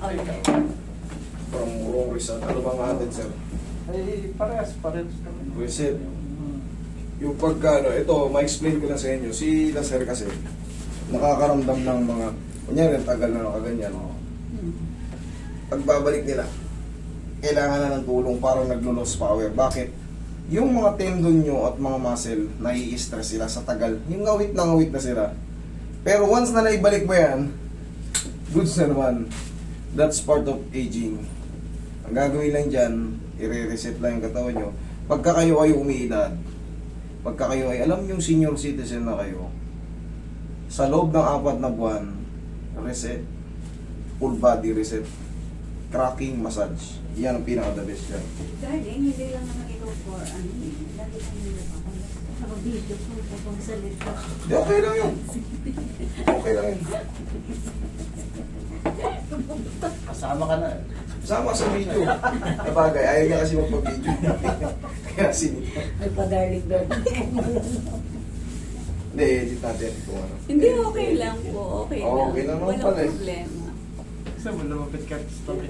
Ay, From wrong result. Ano bang atin, sir? Parehas kami. Reset. Yung pagka, ito, ma-explain ko lang sa inyo. Si Laser kasi, nakakaramdam ng mga, kunyari, tagal na nakaganyan. Pagbabalik nila, kailangan na ng tulong, parang naglo-lost power. Bakit? Yung mga tendon nyo at mga muscle, nai-stress sila sa tagal. Yung ngawit na sila. Pero once na naibalik mo yan, goods na naman. That's part of aging. Ang gagawin lang dyan, i-reset lang yung katawan nyo. Pagka kayo ay umiidad, pagka kayo ay alam yung senior citizen na kayo, sa loob ng 4 na buwan, reset, full body reset, cracking massage. Yan ang pinaka-the best dyan. Darling, hindi lang naman ikaw for ano eh. Lagi kang nila pa. Nakabidyo ko kapag salita. Di, okay lang yun. Okay lang yun. Kasama ka na. Sama sa video. Nabagay, ayaw niya kasi magpag-video. Kaya sinita. Ay pa darling doon. Hindi, edit natin kung ano. Hindi, okay lang po. Okay lang. Okay lang naman Walang pala eh. problema. Gusto mo lumapit ka sa tabi.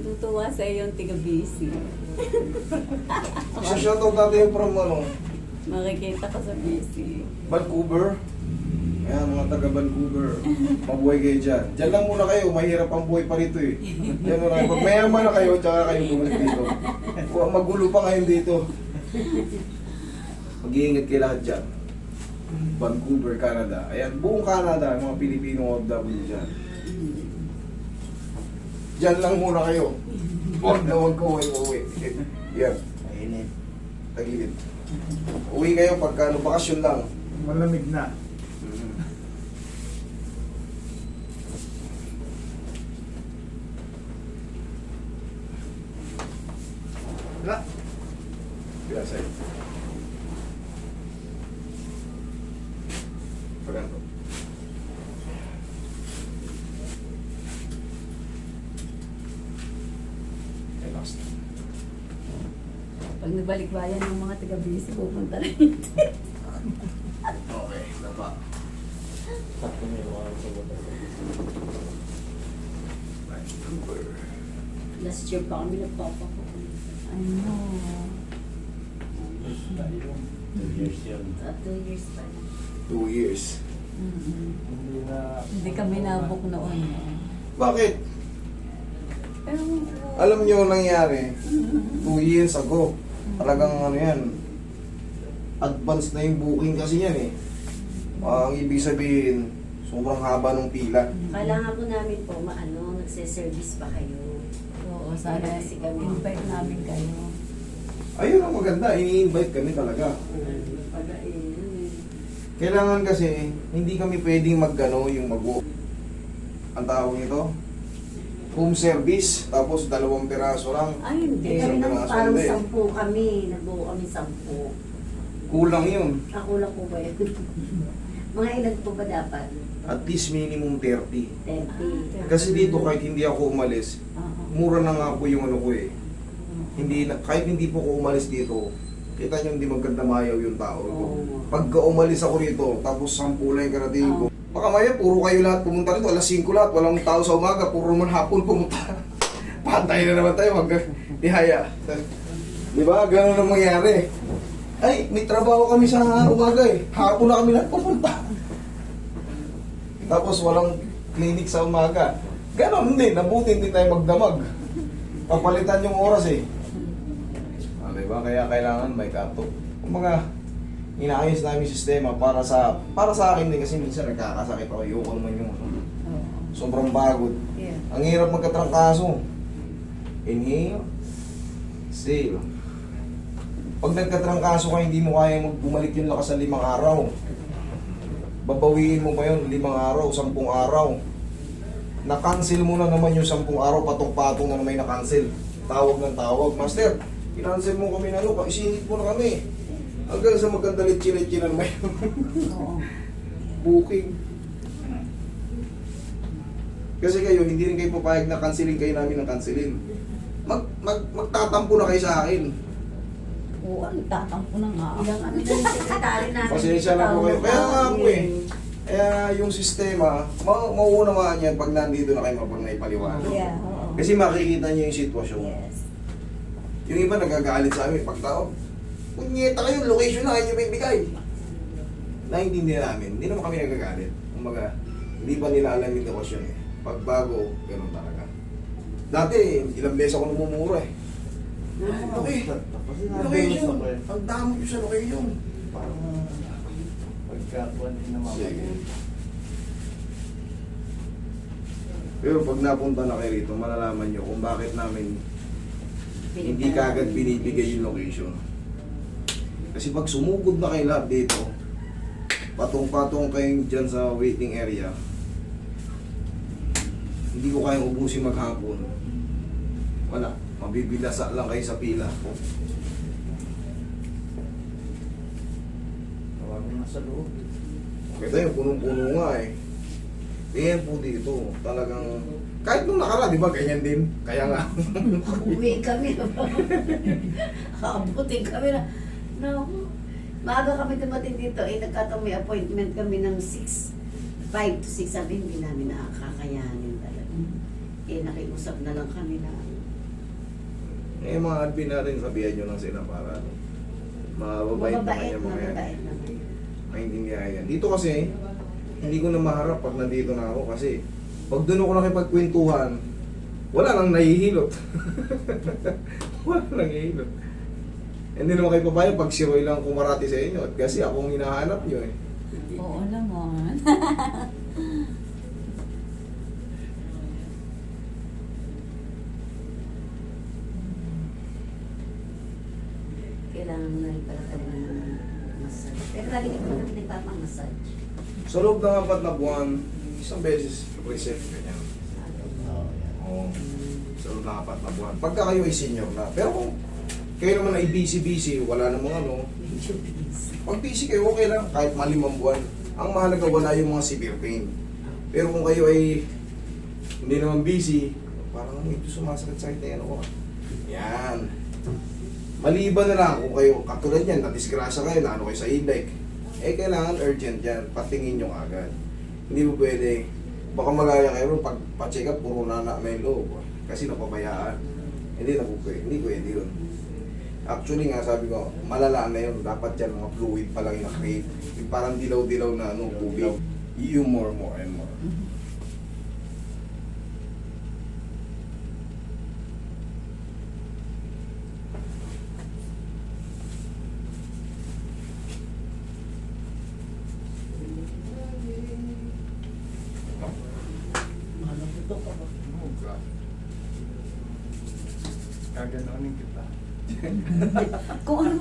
Tutuwa sa iyo yung tiga-busy. Sa shoutout natin yung from ano, Makikita ka sa busy. Vancouver. Ayan, mga taga Vancouver. Mabuhay kayo dyan. Dyan lang muna kayo, mahirap ang buhay pa rito eh. Dyan muna kayo. Pag mayaman na kayo, tsaka kayo bumalik dito. Magulo pa ngayon dito. Mag-iingat kayo lahat dyan. Vancouver, Canada. Ayan, buong Canada, mga Pilipino OFW dyan. Dyan lang muna kayo. Huwag na huwag ko uwi. Yan, Mainit. tagilid. Uwi kayo pagka bakasyon lang. Malamig na. Wala. Bila sa'yo. Pagano. Relax. Pag nagbalik-bayan ng mga taga-busy, pupunta rin. Okay, napa. Sakto may mga sa bata. Vancouver. Last year pa kami nagpapakulit. Ano? 2 years yun. 2 years pa. 2 years. Hindi na... Hindi kami nabok noon. Bakit? Pero, Alam niyo ang nangyari? 2 years ago. Talagang ano yan. Advance na yung booking kasi yan eh. Ang ibig sabihin, sobrang haba ng pila. Kailangan po namin po nagse-service pa kayo. oo, sana Kasi kami. invite namin kayo. Ayun ang maganda, ini-invite kami talaga. Kailangan kasi, hindi kami pwedeng mag-ano, yung ang tawag nito, home service, tapos 2 piraso lang. Ay, hindi. Kami Isang nang piraso parang hindi. 10 kami. Nagbuo kami 10. Kulang yun. Ako lang po ba yun? Mga ilan po ba dapat? At least minimum 30. 30. Kasi dito kahit hindi ako umalis, Oo. mura na nga po yung ano ko eh. Hindi na, kahit hindi po ko umalis dito, kita nyo hindi maganda mayaw yung tao ko. Oo. Pagka umalis ako rito, tapos 10 lang yung karating ko. Baka maya, puro kayo lahat pumunta rito, alas 5 lahat, walang tao sa umaga, puro man hapon pumunta. Pantay na naman tayo, mag-ihaya. Di ba? Ganun ang mangyari. Ay, may trabaho kami sa umaga eh. Hapon na kami lahat pupunta. Tapos walang clinic sa umaga. Ganon din, nabuti hindi tayo magdamag. Papalitan yung oras eh. Diba? Kaya kailangan may kato. Kung mga inaayos namin yung sistema para sa akin din kasi minsan nagkakasakit ako. Ayoko naman yung Oo. sobrang pagod. Yeah. Ang hirap magkatrangkaso. Inhale. Exhale. Pag nagkatrangkaso ka, hindi mo kaya bumalik yung lakas sa 5 araw. Babawiin mo pa yun, 5 araw, 10 araw. Na-cancel mo na naman yung 10 araw, patong-patong na naman yung na-cancel. Tawag ng tawag. Master, i-cancel mo kami na ano, isinit mo na kami. Hanggang sa maganda litchi-litchi na naman yung Oo. booking. Kasi kayo, hindi rin kayo papayag na cancelin kayo namin ng cancelin. Magtatampo na kayo sa akin. Oo, nagtatampo na nga. Ilang ano na yung sekretary namin. Pasensya na po kayo. Kaya nga po eh. Kaya yung sistema, mauunawaan yan pag nandito na kayo pag naipaliwanag. Yeah, oo. Kasi makikita niyo yung sitwasyon. Yes. Yung iba nagagalit sa amin pag tao, punyeta kayo, location na kayo bibigay. Naintindihan namin, hindi naman kami nagagalit. Kumbaga, hindi pa nila alam yung lokasyon eh. Pag bago, ganun talaga. Dati, ilang beses ako namumura eh. Okay, location. Ang dami ko sa location. Parang pagkakuan din naman. Sige. Pero pag napunta na kayo rito, malalaman nyo kung bakit namin hindi kagad binibigay yung location. Kasi pag sumugod na kayo lahat dito, patong-patong kayo dyan sa waiting area, hindi ko kayang ubusin maghapon. Wala. Mabibilasa lang kayo sa pila. Tawagin na sa loob. Kita yung punong-puno nga eh. Tingnan po dito, talagang... Kahit nung nakara, di ba, ganyan din. Kaya nga. Uwi kami. Abutin kami na. No. Maaga kami dumating dito. Nagkataon may appointment kami ng 5 to 6. Sabi, hindi namin nakakayanin talaga. Nakiusap na lang kami na. Mga admin natin, sabihan nyo lang sila para mababait naman yung mga yan. Mababait naman. Maintindihan yan. Dito kasi, hindi ko na maharap pag nandito na ako kasi pag doon ako nakipagkwentuhan, wala nang nahihilot. Wala nang nahihilot. Hindi naman kayo papayag pag si Roy lang kumarati sa inyo at kasi akong hinahanap nyo eh. Oo naman. Kailangan na rin pala talaga ng massage. Pero lagi ko naman nagpapang-massage. Sa loob ng 4 na buwan, isang beses reset ganyan. Oo, yan. Oo. Sa loob ng 4 na buwan. Pagka kayo ay senior na. Pero kung kayo naman ay busy, wala namang ano. Pag busy kayo, okay lang. Kahit 5 buwan. Ang mahalaga, wala yung mga severe pain. Pero kung kayo ay hindi naman busy, parang medyo sumasakit-sakit na yan ako. Yan. Maliban na lang kung kayo, katulad yan, nadisgrasya kayo, na ano kayo sa e-bike, eh kailangan urgent yan, patingin nyo agad. Hindi mo pwede, baka magaya kayo pag pa-check up, puro nana may loob. Kasi napabayaan. Hindi na po pwede, hindi pwede yun. Actually nga, sabi ko, malala na yun, dapat yan mga fluid pa lang yung na-create. Yung parang dilaw-dilaw na ano, tubig. You more and more. Malapito ka ba? Oh, God. Gaganonin kita. Kung ano,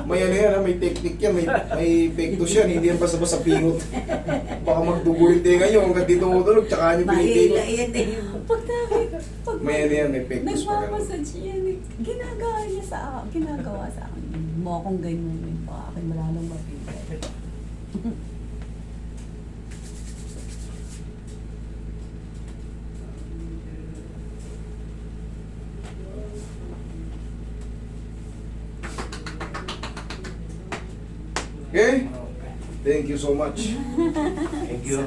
May ano yan, may technique yan, may pektos yan, hindi yan basta-basta pingot. Baka magdugo yung tenga nyo hanggang dito tutulog, tsaka nyo Mahila pinipingot. yan eh. pag May ano yan, may pektos pa ganun. nagmamassage yan, ginagawa niya sa akin, ginagawa sa akin. Mo akong ganyan, baka akin malalong mapipit. Okay? Thank you so much. Thank you.